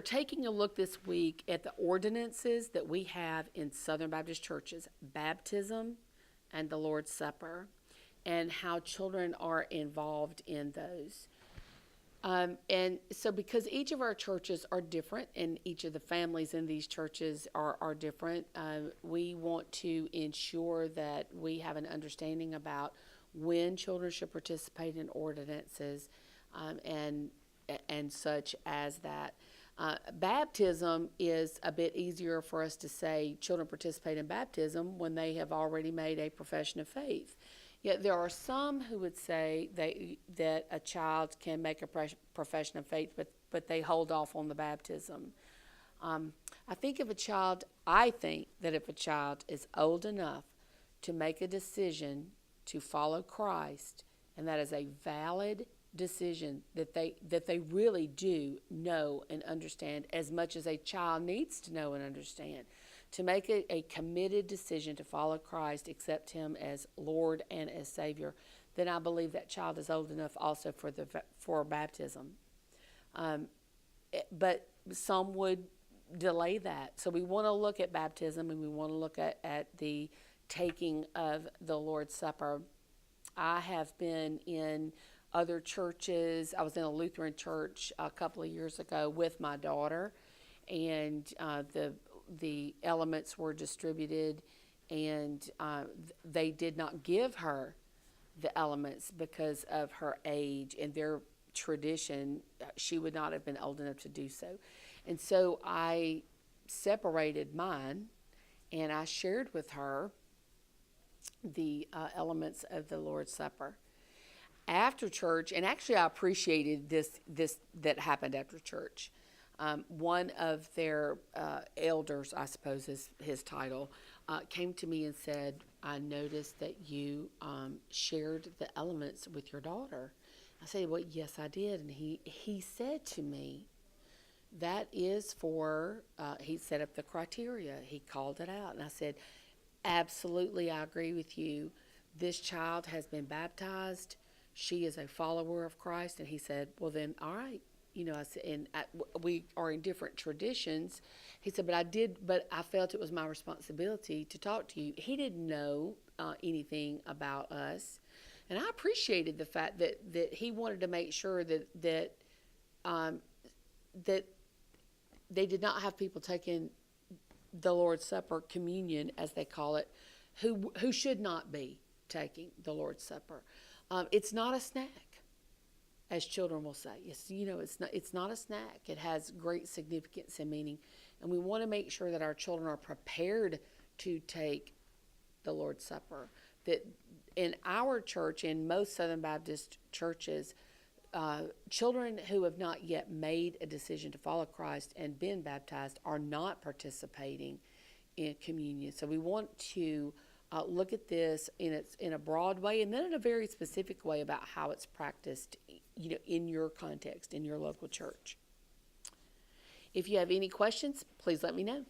taking a look this week at the ordinances that we have in Southern Baptist churches, baptism and the Lord's Supper, and how children are involved in those. And so because each of our churches are different and each of the families in these churches are different, we want to ensure that we have an understanding about when children should participate in ordinances and such as that. Baptism is a bit easier for us to say children participate in baptism when they have already made a profession of faith. Yet there are some who would say that a child can make a profession of faith, but they hold off on the baptism. I think that if a child is old enough to make a decision to follow Christ, and that is a valid decision that they really do know and understand as much as a child needs to know and understand, to make a committed decision to follow Christ, accept him as Lord and as Savior, then I believe that child is old enough also for baptism. But some would delay that. So we want to look at baptism, and we want to look at the taking of the Lord's Supper. I have been in other churches. I was in a Lutheran church a couple of years ago with my daughter, and the elements were distributed, and they did not give her the elements because of her age and their tradition. She would not have been old enough to do so. And so I separated mine, and I shared with her the elements of the Lord's Supper. After church, and actually I appreciated this that happened after church. One of their elders, I suppose is his title, came to me and said, I noticed that you shared the elements with your daughter. I said, well, yes, I did. And he said to me, that is for, he set up the criteria. He called it out. And I said, absolutely, I agree with you. This child has been baptized. She is a follower of Christ. And he said, well, then, all right. I said, we are in different traditions. He said, but I felt it was my responsibility to talk to you. He didn't know anything about us. And I appreciated the fact that he wanted to make sure that they did not have people taking the Lord's Supper, communion, as they call it, who should not be taking the Lord's Supper. It's not a snack, as children will say. It's not a snack. It has great significance and meaning, and we want to make sure that our children are prepared to take the Lord's Supper. That in our church, in most Southern Baptist churches, children who have not yet made a decision to follow Christ and been baptized are not participating in communion. So we want to look at this in a broad way, and then in a very specific way about how it's practiced, in your context, in your local church. If you have any questions, please let me know.